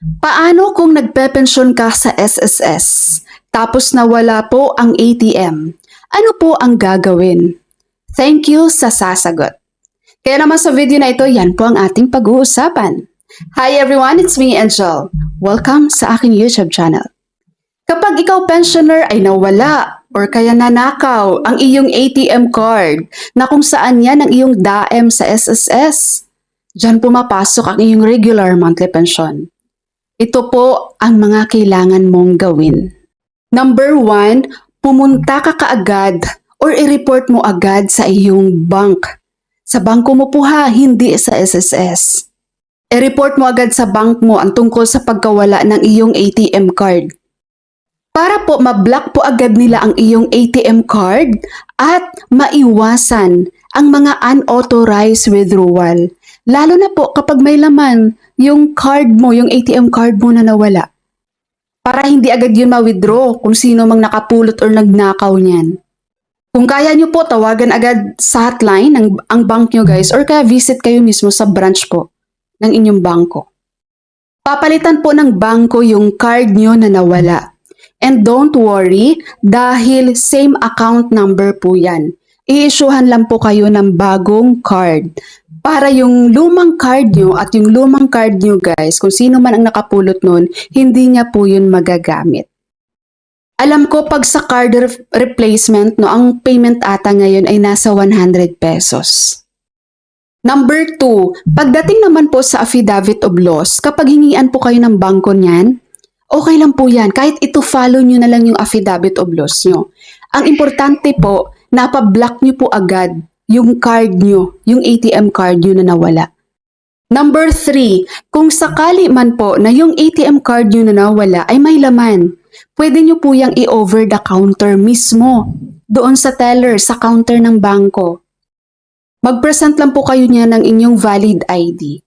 Paano kung nagpepensyon ka sa SSS, tapos nawala po ang ATM? Ano po ang gagawin? Thank you sa sasagot. Kaya naman sa video na ito, yan po ang ating pag-uusapan. Hi everyone, it's me, Angel. Welcome sa aking YouTube channel. Kapag ikaw pensioner ay nawala or kaya nanakaw ang iyong ATM card na kung saan yan ang iyong DAM sa SSS, diyan pumapasok ang iyong regular monthly pension. Ito po ang mga kailangan mong gawin. Number 1, pumunta ka kaagad or i-report mo agad sa iyong bank. Sa bangko mo po ha, hindi sa SSS. I-report mo agad sa bank mo ang tungkol sa pagkawala ng iyong ATM card. Para po ma-block po agad nila ang iyong ATM card at maiwasan ang mga unauthorized withdrawal. Lalo na po kapag may laman yung card mo, yung ATM card mo na nawala. Para hindi agad yun ma-withdraw kung sino mang nakapulot or nagnakaw niyan. Kung kaya nyo po, tawagan agad sa hotline ang bank nyo guys or kaya visit kayo mismo sa branch po ng inyong bangko. Papalitan po ng bangko yung card nyo na nawala. And don't worry dahil same account number po yan. I-issuehan lang po kayo ng bagong card. Para yung lumang card nyo at yung lumang card nyo guys, kung sino man ang nakapulot nun, hindi niya po yun magagamit. Alam ko pag sa card replacement, no, ang payment ata ngayon ay nasa 100 pesos. Number 2, pagdating naman po sa affidavit of loss, kapag hingian po kayo ng bangko niyan, okay lang po yan. Kahit ito follow nyo na lang yung affidavit of loss nyo. Ang importante po, napablock nyo po agad yung card nyo, yung ATM card nyo na nawala. Number 3, kung sakali man po na yung ATM card nyo na nawala ay may laman, pwede nyo po yung i-over the counter mismo doon sa teller, sa counter ng bangko. Mag-present lang po kayo niya ng inyong valid ID.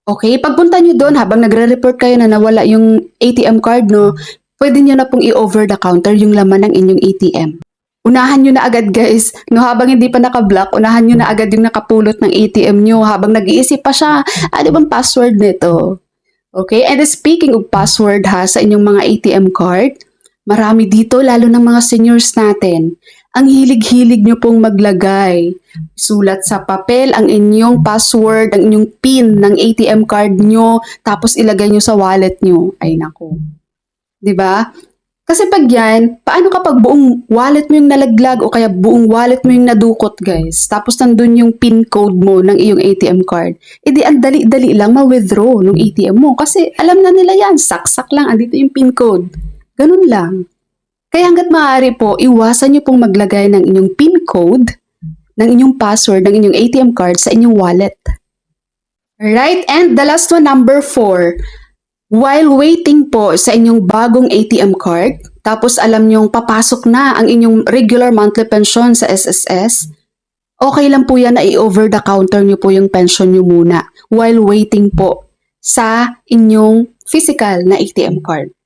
Okay, pagpunta nyo doon habang nagre-report kayo na nawala yung ATM card, no, pwede nyo na pong i-over the counter yung laman ng inyong ATM. Unahan nyo na agad guys, no, habang hindi pa naka-block, unahan nyo na agad yung nakapulot ng ATM nyo habang nag-iisip pa siya, ano bang password nito? Okay, and speaking of password ha, sa inyong mga ATM card, marami dito, lalo ng mga seniors natin, ang hilig-hilig nyo pong maglagay. Sulat sa papel ang inyong password, ang inyong PIN ng ATM card nyo, tapos ilagay nyo sa wallet nyo. Ay nako. 'Di ba? Kasi pag yan, paano kapag buong wallet mo yung nalaglag o kaya buong wallet mo yung nadukot guys, tapos nandun yung PIN code mo ng iyong ATM card, edi ang dali-dali lang ma-withdraw ng ATM mo kasi alam na nila yan, saksak lang, andito yung PIN code. Ganun lang. Kaya hanggat maaari po, iwasan nyo pong maglagay ng inyong PIN code, ng inyong password, ng inyong ATM card sa inyong wallet. Alright, and the last one, number 4. While waiting po sa inyong bagong ATM card, tapos alam nyong papasok na ang inyong regular monthly pension sa SSS, okay lang po yan na i-over the counter nyo po yung pension nyo muna while waiting po sa inyong physical na ATM card.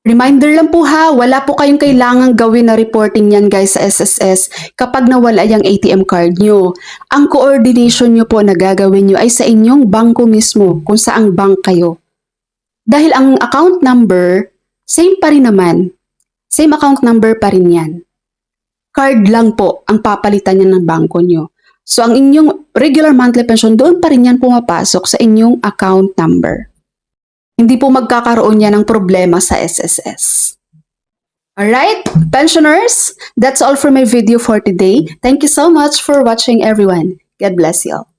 Reminder lang po ha, wala po kayong kailangang gawin na reporting yan guys sa SSS kapag nawala yung ATM card nyo. Ang coordination nyo po na gagawin nyo ay sa inyong bangko mismo kung saang bank kayo. Dahil ang account number, same pa rin naman. Same account number pa rin yan. Card lang po ang papalitan niya ng bangko nyo. So ang inyong regular monthly pension, doon pa rin yan pumapasok sa inyong account number. Hindi po magkakaroon yan ng problema sa SSS. Alright, pensioners, that's all for my video for today. Thank you so much for watching everyone. God bless you all.